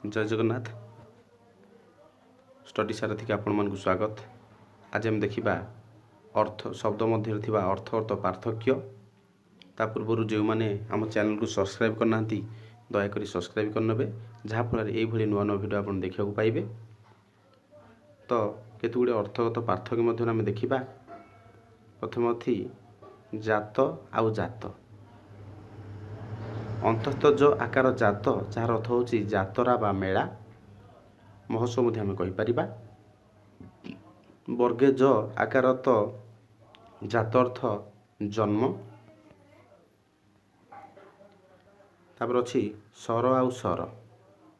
जय जगन्नाथ स्टडी सारथी के आपण मन को स्वागत। आज हम देखिबा अर्थ शब्द मध्य थिबा अर्थ अर्थ पार्थक्य। ता पूर्व जो माने आम चैनल को सब्सक्राइब करना दया करी सब्सक्राइब करनबे जहाँ फल ये नुआ नुआ वीडियो आपण देखा पाइबे। तो केते गुडे अर्थगत पार्थक्य मध्य आम देखिबा। प्रथम थी जात आउ जात। अंतस्तज आकार जात जार अर्थ होची जातरा बा मेला महोत्सव मध्य आम कहीपर। वर्गे ज आकार तो जात अर्थ जन्म। तापर अच्छी सर आउ सर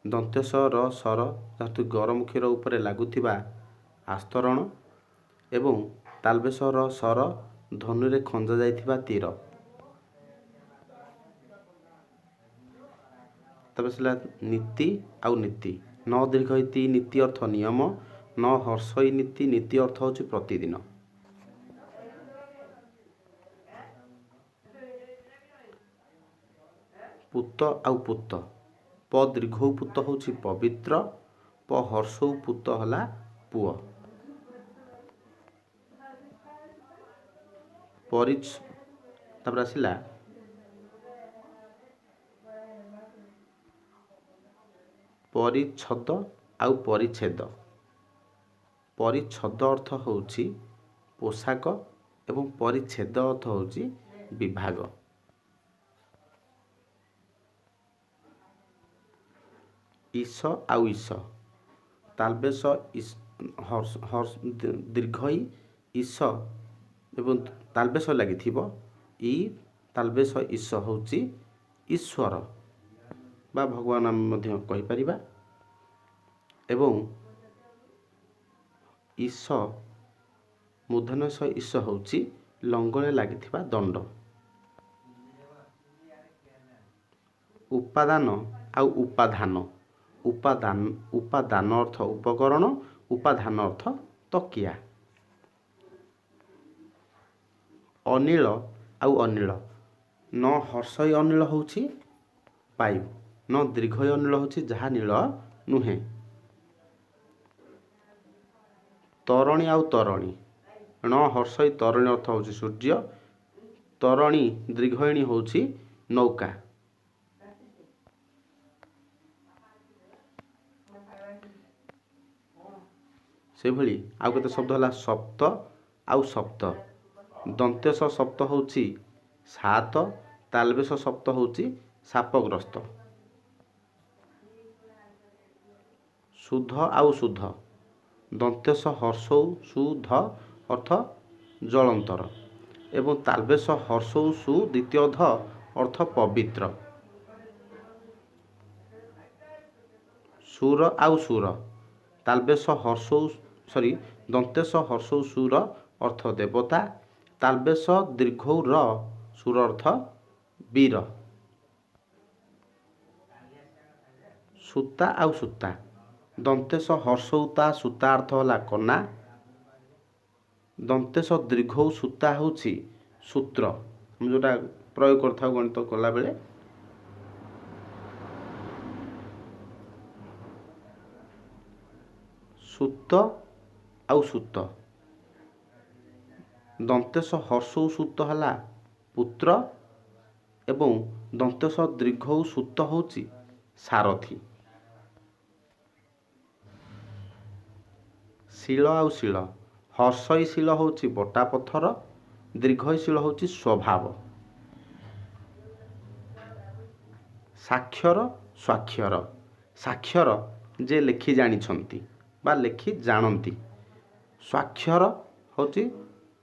दंतेश र सर धातु गरमुखीर उपरे लगुवा आस्तरण एवं तालबेश र सर धनुरे खंजा जाइथिबा तीर। तबे नीति आउ नीति न दीर्घ नीति अर्थ नियम न हर्षई नीति नीति अर्थ होची प्रतिदिन। पुत आउ पुत प दीर्घ पुत होची पवित्र प हर्ष पुत हला पुओ। तापर आसिला परिच्छद आउ परिच्छेद। परिच्छद अर्थ होची पोशाक एवं परिच्छेद अर्थ होची विभाग। ईश आउ ईश तालबेश दीर्घ ईश एवं तालबेश लगी ई तालबेश ईश होची ईश्वर बा भगवान आम मध्य कहि परिबा। एवं ईश मूर्धन्यस ईश होची लंगले लागिथिबा दंड। उपादान आउ उपाधान उपादान उपादान अर्थ उपकरण उपाधान अर्थ तकिया। अनिल आउ अनिल न हर्षय अनिल होची वायु न दीर्घ अनिल होची जहा नील नुहे। तरणी आउ तरणी न हर्षय तरणी अर्थ होची सूर्य तरणी दीर्घयणी होची नौका। से भली आउ केते शब्द हला सप्त आउ सप्त। दंतेश सप्त होची सात तालबेश सप्त होची सापग्रस्त। शुद्ध आउ शुद्ध दंतेश हर्षौ शुद्ध अर्थ जलंतर एवं तालबेश हर्षौ सु द्वितीय ध अर्थ पवित्र। सुर आउ सुर तालबेश हर्षौ दंतेश हर्षौ सुर अर्थ देवता तालबेश दीर्घौ र सुर अर्थ वीर। सूता आउ सूता दंतेश हर्षौता सूता अर्थ होला कना दंतेश दीर्घौ सूता होची सूत्र। हम जोटा प्रयोग करथाउ गणित कला बेले सूत आउ सूत दंतेश हर्षौ सूत हला पुत्र एवं दंतेश दीर्घौ सूत होची सारथी। शील आउ शील हर्षई शील होची बटा पथर दीर्घई शील होची स्वभाव। साक्षर स्वाक्षर साक्षर जे लेखि जानिछंती बा लेखि जानती स्वाक्षर होची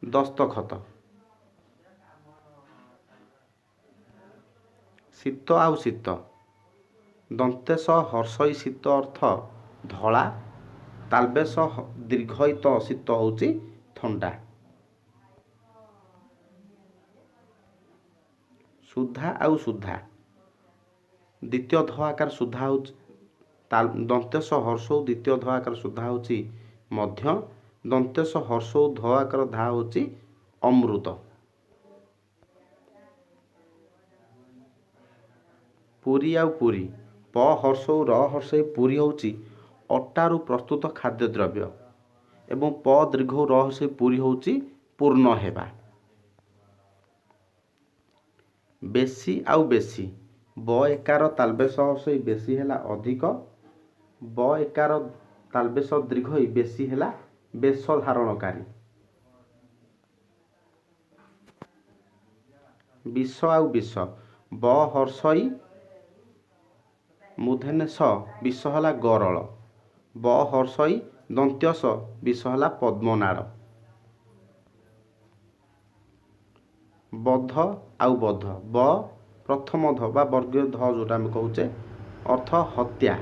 दस्तखत। शीत आउ शीत दंतेश हर्षई शीत अर्थ धला तालबेश दीर्घयित शीत होची थंडा। सुधा आउ सुधा द्वितीय ध आकार सुधा होची दंतेश हर्षौ द्वितीय ध आकार सुधा होची मध्य दंतेश हर्षौ ध आकार धा होची अमृत। पुरी आउ पुरी ପ ହର୍ଷଉ ର ହର୍ଷଇ ପୁରୀ ହେଉଛି ଅଟାରୁ ପ୍ରସ୍ତୁତ ଖାଦ୍ୟଦ୍ରବ୍ୟ ଏବଂ ପ ଦୀର୍ଘଉ ର ହର୍ଷଇ ପୁରୀ ହେଉଛି ପୂର୍ଣ୍ଣ ହେବା। ବେଶୀ ଆଉ ବେଶୀ, ବ ଏକାର ତାଲବେଶ ହର୍ଷଇ ବେଶୀ ହେଲା ଅଧିକ, ବ ଏକାର ତାଲବେଶ ଦୀର୍ଘଇ ବେଶୀ ହେଲା ବେଶ ଧାରଣକାରୀ। ବିଷ ଆଉ ବିଷ, ବ ହର୍ଷଇ ମୂର୍ଧନ୍ୟ ଷ ବିଷ ହେଲା ଗରଳ, ବ ହର୍ଷଇ ଦନ୍ତ୍ୟ ସ ବିଷ ହେଲା ପଦ୍ମନାଡ଼। ବଧ ଆଉ ବଧ, ବ ପ୍ରଥମ ଧ ବା ବର୍ଗୀୟ ଧ ଯେଉଁଟା ଆମେ କହୁଛେ ଅର୍ଥ ହତ୍ୟା,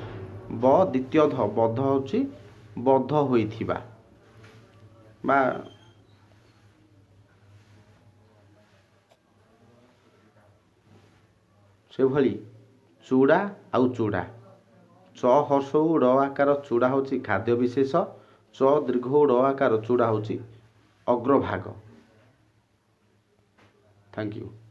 ବ ଦ୍ୱିତୀୟ ଧ ବଧ ହେଉଛି ବଧ ହୋଇଥିବା ବା ସେଭଳି ଚୁଡ଼ା ଆଉ ଚୁଡ଼ା, ଚ ହର୍ଷଉ ର ଆକାର ଚୁଡ଼ା ହେଉଛି ଖାଦ୍ୟ ବିଶେଷ, ଚ ଦୀର୍ଘଉ ର ଆକାର ଚୁଡ଼ା ହେଉଛି ଅଗ୍ରଭାଗ। Thank you.